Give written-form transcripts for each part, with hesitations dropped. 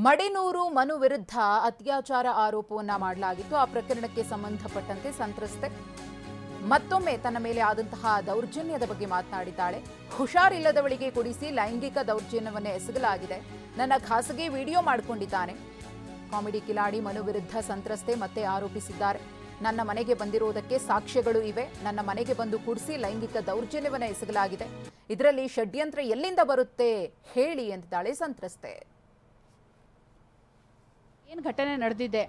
ಮಡೆನೂರು ಮನು ವಿರುದ್ಧ ಅತ್ಯಾಚಾರ ಆರೋಪವನ್ನ ಮಾಡಲಾಗಿತ್ತು. ಆ ಪ್ರಕರಣಕ್ಕೆ ಸಂಬಂಧಪಟ್ಟಂತೆ ಸಂತ್ರಸ್ತೆ ಮತ್ತೊಮ್ಮೆ ತನ್ನ ಮೇಲೆ ಆದಂತಹ ದೌರ್ಜನ್ಯದ ಬಗ್ಗೆ ಮಾತನಾಡಿದ್ದಾಳೆ. ಹುಷಾರಿಲ್ಲದವಳಿಗೆ ಕುಡಿಸಿ ಲೈಂಗಿಕ ದೌರ್ಜನ್ಯವನ್ನೇ ಎಸಗಲಾಗಿದೆ. ನನ್ನ ಖಾಸಗಿ ವಿಡಿಯೋ ಮಾಡಿಕೊಂಡಿದ್ದಾನೆ. ಕಾಮಿಡಿ ಕಿಲಾಡಿ ಮನು ವಿರುದ್ಧ ಸಂತ್ರಸ್ತೆ ಮತ್ತೆ ಆರೋಪಿಸಿದ್ದಾರೆ. ನನ್ನ ಮನೆಗೆ ಬಂದಿರುವುದಕ್ಕೆ ಸಾಕ್ಷ್ಯಗಳು ಇವೆ. ನನ್ನ ಮನೆಗೆ ಬಂದು ಕುಡಿಸಿ ಲೈಂಗಿಕ ದೌರ್ಜನ್ಯವನ್ನ ಎಸಗಲಾಗಿದೆ. ಇದರಲ್ಲಿ ಷಡ್ಯಂತ್ರ ಎಲ್ಲಿಂದ ಬರುತ್ತೆ ಹೇಳಿ ಎಂದಿದ್ದಾಳೆ ಸಂತ್ರಸ್ತೆ. ಏನು ಘಟನೆ ನಡೆದಿದೆ,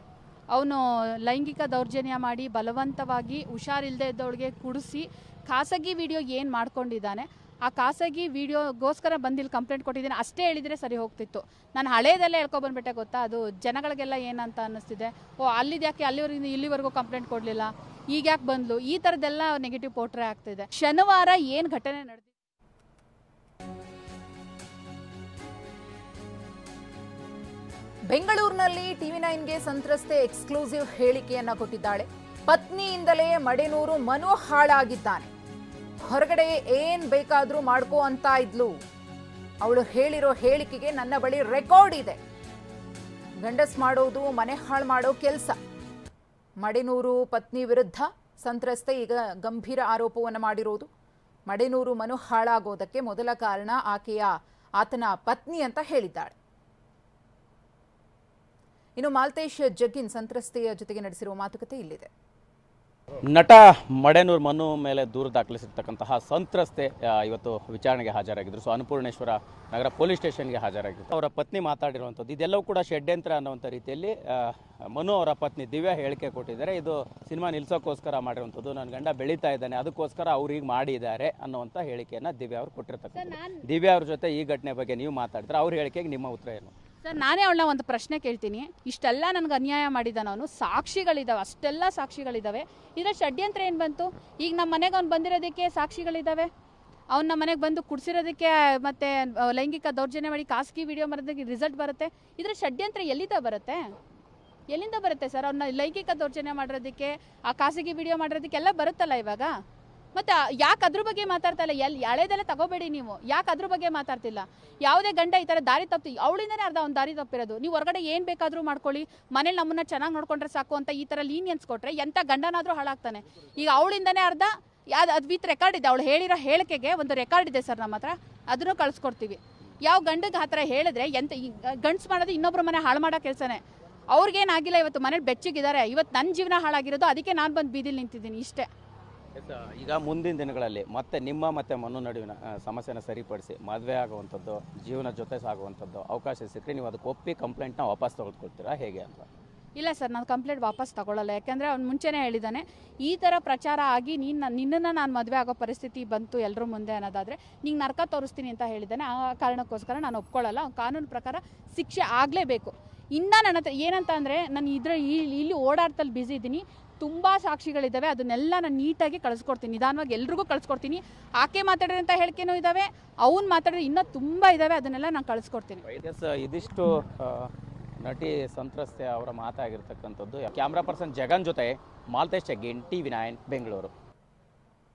ಅವನು ಲೈಂಗಿಕ ದೌರ್ಜನ್ಯ ಮಾಡಿ ಬಲವಂತವಾಗಿ ಹುಷಾರಿಲ್ಲದೆ ಇದ್ದವಳಿಗೆ ಕುಡಿಸಿ ಖಾಸಗಿ ವಿಡಿಯೋ ಏನು ಮಾಡ್ಕೊಂಡಿದ್ದಾನೆ, ಆ ಖಾಸಗಿ ವಿಡಿಯೋಗೋಸ್ಕರ ಬಂದಿಲ್ಲಿ ಕಂಪ್ಲೇಂಟ್ ಕೊಟ್ಟಿದ್ದೀನಿ ಅಷ್ಟೇ ಹೇಳಿದರೆ ಸರಿ ಹೋಗ್ತಿತ್ತು. ನಾನು ಹಳೇದಲ್ಲೇ ಹೇಳ್ಕೊಬಂದ್ಬಿಟ್ಟೆ ಗೊತ್ತಾ. ಅದು ಜನಗಳಿಗೆಲ್ಲ ಏನಂತ ಅನ್ನಿಸ್ತಿದೆ, ಓ ಅಲ್ಲಿದ್ಯಾಕೆ ಅಲ್ಲಿವರೆಗೂ ಇಲ್ಲಿವರೆಗೂ ಕಂಪ್ಲೇಂಟ್ ಕೊಡಲಿಲ್ಲ, ಈಗ ಯಾಕೆ ಬಂದ್ಲು, ಈ ಥರದ್ದೆಲ್ಲ ನೆಗೆಟಿವ್ ಪೋರ್ಟ್ರೇ ಆಗ್ತಿದೆ. ಶನಿವಾರ ಏನು ಘಟನೆ ನಡೆದಿದೆ, ಬೆಂಗಳೂರಿನಲ್ಲಿ TV9ಗೆ ಸಂತ್ರಸ್ತೆ ಎಕ್ಸ್ಕ್ಲೂಸಿವ್ ಹೇಳಿಕೆಯನ್ನ ಕೊಟ್ಟಿದ್ದಾಳೆ. ಪತ್ನಿಯಿಂದಲೇ ಮಡೆನೂರು ಮನು ಹಾಳಾಗಿದ್ದಾನೆ. ಹೊರಗಡೆ ಏನ್ ಬೇಕಾದ್ರೂ ಮಾಡ್ಕೋ ಅಂತ ಇದ್ಲು. ಅವಳು ಹೇಳಿರೋ ಹೇಳಿಕೆಗೆ ನನ್ನ ಬಳಿ ರೆಕಾರ್ಡ್ ಇದೆ. ಗಂಡಸ್ ಮಾಡೋದು ಮನೆ ಹಾಳು ಮಾಡೋ ಕೆಲಸ. ಮಡೆನೂರು ಪತ್ನಿ ವಿರುದ್ಧ ಸಂತ್ರಸ್ತೆ ಈಗ ಗಂಭೀರ ಆರೋಪವನ್ನು ಮಾಡಿರೋದು. ಮಡೆನೂರು ಮನು ಹಾಳಾಗೋದಕ್ಕೆ ಮೊದಲ ಕಾರಣ ಆತನ ಪತ್ನಿ ಅಂತ ಹೇಳಿದ್ದಾಳೆ. ಇನ್ನು ಮಾಲ್ತೇಶ್ ಜಗ್ಗಿನ್ ಸಂತ್ರಸ್ತೆಯ ಜೊತೆಗೆ ನಡೆಸಿರುವ ಮಾತುಕತೆ ಇಲ್ಲಿದೆ. ನಟ ಮಡೆನೂರು ಮನು ಮೇಲೆ ದೂರು ದಾಖಲಿಸಿರ್ತಕ್ಕಂತಹ ಸಂತ್ರಸ್ತೆ ಇವತ್ತು ವಿಚಾರಣೆಗೆ ಹಾಜರಾಗಿದ್ದರು. ಸೊ ಅನ್ನಪೂರ್ಣೇಶ್ವರ ನಗರ ಪೊಲೀಸ್ ಸ್ಟೇಷನ್ಗೆ ಹಾಜರಾಗಿದ್ದರು. ಅವರ ಪತ್ನಿ ಮಾತಾಡಿರುವಂಥದ್ದು ಇದೆಲ್ಲವೂ ಕೂಡ ಷಡ್ಯಂತ್ರ ಅನ್ನುವಂಥ ರೀತಿಯಲ್ಲಿ ಮನು ಅವರ ಪತ್ನಿ ದಿವ್ಯಾ ಹೇಳಿಕೆ ಕೊಟ್ಟಿದ್ದಾರೆ. ಇದು ಸಿನಿಮಾ ನಿಲ್ಸೋಕ್ಕೋಸ್ಕರ ಮಾಡಿರುವಂಥದ್ದು, ನನ್ನ ಗಂಡ ಬೆಳೀತಾ ಇದ್ದಾನೆ ಅದಕ್ಕೋಸ್ಕರ ಅವ್ರಿಗೆ ಮಾಡಿದ್ದಾರೆ ಅನ್ನುವಂಥ ಹೇಳಿಕೆಯನ್ನು ದಿವ್ಯಾ ಅವರು ಕೊಟ್ಟಿರ್ತಕ್ಕಂಥದ್ದು. ದಿವ್ಯಾ ಅವ್ರ ಜೊತೆ ಈ ಘಟನೆ ಬಗ್ಗೆ ನೀವು ಮಾತಾಡಿದ್ರೆ ಅವ್ರ ಹೇಳಿಕೆಗೆ ನಿಮ್ಮ ಉತ್ತರ ಏನು? ಸರ್, ನಾನೇ ಅವಳನ್ನ ಒಂದು ಪ್ರಶ್ನೆ ಕೇಳ್ತೀನಿ. ಇಷ್ಟೆಲ್ಲ ನನಗೆ ಅನ್ಯಾಯ ಮಾಡಿದ್ದಾನೆ ಅವನು, ಸಾಕ್ಷಿಗಳಿದ್ದಾವೆ, ಅಷ್ಟೆಲ್ಲ ಸಾಕ್ಷಿಗಳಿದ್ದಾವೆ. ಇದರ ಷಡ್ಯಂತ್ರ ಏನು ಬಂತು? ಈಗ ನಮ್ಮ ಮನೆಗೆ ಅವ್ನು ಬಂದಿರೋದಕ್ಕೆ ಸಾಕ್ಷಿಗಳಿದ್ದಾವೆ, ಅವ್ನು ನಮ್ಮ ಮನೆಗೆ ಬಂದು ಕುಡಿಸಿರೋದಕ್ಕೆ ಮತ್ತೆ ಲೈಂಗಿಕ ದೌರ್ಜನ್ಯ ಮಾಡಿ ಖಾಸಗಿ ವಿಡಿಯೋ ಮಾಡೋದಕ್ಕೆ ರಿಸಲ್ಟ್ ಬರುತ್ತೆ. ಇದರ ಷಡ್ಯಂತ್ರ ಎಲ್ಲಿಂದ ಬರುತ್ತೆ ಸರ್? ಅವ್ನ ಲೈಂಗಿಕ ದೌರ್ಜನ್ಯ ಮಾಡಿರೋದಕ್ಕೆ ಆ ಖಾಸಗಿ ವಿಡಿಯೋ ಮಾಡಿರೋದಕ್ಕೆಲ್ಲ ಬರುತ್ತಲ್ಲ ಇವಾಗ. ಮತ್ತು ಯಾಕೆ ಅದ್ರ ಬಗ್ಗೆ ಮಾತಾಡ್ತಾ ಇಲ್ಲ? ಹಳೇದೆಲ್ಲ ತಗೋಬೇಡಿ ನೀವು. ಯಾಕೆ ಅದ್ರ ಬಗ್ಗೆ ಮಾತಾಡ್ತಿಲ್ಲ? ಯಾವುದೇ ಗಂಡ ಈ ಥರ ದಾರಿ ತಪ್ಪಿ ಅವಳಿಂದನೇ ಅರ್ಧ ಅವ್ನು ದಾರಿ ತಪ್ಪಿರೋದು. ನೀವು ಹೊರಗಡೆ ಏನು ಬೇಕಾದರೂ ಮಾಡ್ಕೊಳ್ಳಿ, ಮನೇಲಿ ನಮ್ಮನ್ನ ಚೆನ್ನಾಗಿ ನೋಡ್ಕೊಂಡ್ರೆ ಸಾಕು ಅಂತ ಈ ಥರ ಲೀನಿಯನ್ಸ್ ಕೊಟ್ಟರೆ ಎಂಥ ಗಂಡನಾದರೂ ಹಾಳಾಗ್ತಾನೆ. ಈಗ ಅವಳಿಂದನೇ ಅರ್ಧ ಅದು ವಿತ್ ರೆಕಾರ್ಡ್ ಇದೆ. ಅವಳು ಹೇಳಿರೋ ಹೇಳಿಕೆಗೆ ಒಂದು ರೆಕಾರ್ಡ್ ಇದೆ ಸರ್ ನಮ್ಮ ಹತ್ರ, ಅದನ್ನು ಕಳಿಸ್ಕೊಡ್ತೀವಿ. ಯಾವ ಗಂಡಗೆ ಆ ಥರ ಹೇಳಿದ್ರೆ ಎಂತ ಗಂಡ್ಸ್ ಮಾಡೋದು ಇನ್ನೊಬ್ರು ಮನೆ ಹಾಳು ಮಾಡೋ ಕೆಲಸನೇ. ಅವ್ರಿಗೇನಾಗಿಲ್ಲ, ಇವತ್ತು ಮನೇಲಿ ಬೆಚ್ಚಗಿದ್ದಾರೆ. ಇವತ್ತು ನನ್ನ ಜೀವನ ಹಾಳಾಗಿರೋದು, ಅದಕ್ಕೆ ನಾನು ಬಂದು ಬೀದಿಲಿ ನಿಂತಿದ್ದೀನಿ ಇಷ್ಟೇ. ಈಗ ಮುಂದಿನ ದಿನಗಳಲ್ಲಿ ಮತ್ತೆ ನಿಮ್ಮ ಮತ್ತು ಮನು ನಡುವಿನ ಸಮಸ್ಯೆನ ಸರಿಪಡಿಸಿ ಮದುವೆ ಆಗುವಂಥದ್ದು, ಜೀವನ ಜೊತೆ ಸಾಗುವಂಥದ್ದು ಅವಕಾಶ ಸಿಕ್ಕರೆ ನೀವು ಅದಕ್ಕೆ ಒಪ್ಪಿ ಕಂಪ್ಲೇಂಟ್ನ ವಾಪಸ್ ತೆಗೆದುಕೊಳ್ತೀರಾ ಹೇಗೆ ಅಂತ? ಇಲ್ಲ ಸರ್, ನಾನು ಕಂಪ್ಲೇಂಟ್ ವಾಪಸ್ ತಗೊಳ್ಳಲ್ಲ. ಯಾಕೆಂದರೆ ಅವ್ನು ಮುಂಚೆನೇ ಹೇಳಿದ್ದಾನೆ, ಈ ಥರ ಪ್ರಚಾರ ಆಗಿ ನಿನ್ನನ್ನು ನಾನು ಮದುವೆ ಆಗೋ ಪರಿಸ್ಥಿತಿ ಬಂತು ಎಲ್ಲರ ಮುಂದೆ ಅನ್ನೋದಾದರೆ ನಿಂಗೆ ನರಕ ತೋರಿಸ್ತೀನಿ ಅಂತ ಹೇಳಿದ್ದಾನೆ. ಆ ಕಾರಣಕ್ಕೋಸ್ಕರ ನಾನು ಒಪ್ಕೊಳ್ಳಲ್ಲ. ಕಾನೂನು ಪ್ರಕಾರ ಶಿಕ್ಷೆ ಆಗಲೇಬೇಕು. ಇನ್ನು ನನ್ನ ಹತ್ರ ಏನಂತ ಅಂದರೆ, ನಾನು ಇಲ್ಲಿ ಓಡಾಡ್ತಲ್ಲಿ ಬ್ಯುಸಿ ಇದ್ದೀನಿ. ತುಂಬ ಸಾಕ್ಷಿಗಳಿದ್ದಾವೆ, ಅದನ್ನೆಲ್ಲ ನಾನು ನೀಟಾಗಿ ಕಳಿಸ್ಕೊಡ್ತೀನಿ, ನಿಧಾನವಾಗಿ ಎಲ್ರಿಗೂ ಕಳಿಸ್ಕೊಡ್ತೀನಿ. ಆಕೆ ಮಾತಾಡಿರೋಂಥ ಹೇಳಿಕೆನೂ ಇದ್ದಾವೆ, ಅವ್ನು ಮಾತಾಡಿದ್ರೆ ಇನ್ನೂ ತುಂಬ ಇದ್ದಾವೆ, ಅದನ್ನೆಲ್ಲ ನಾನು ಕಳಿಸ್ಕೊಡ್ತೀನಿ. ಇದಿಷ್ಟು ನಟಿ ಸಂತ್ರಸ್ತೆ ಅವರ ಮಾತಾಗಿರ್ತಕ್ಕಂಥದ್ದು. ಕ್ಯಾಮ್ರಾ ಪರ್ಸನ್ ಜಗನ್ ಜೊತೆ ಮಾಲ್ತೇಶ್ ಜಗ್ಗಿನ್, TV9 ಬೆಂಗಳೂರು.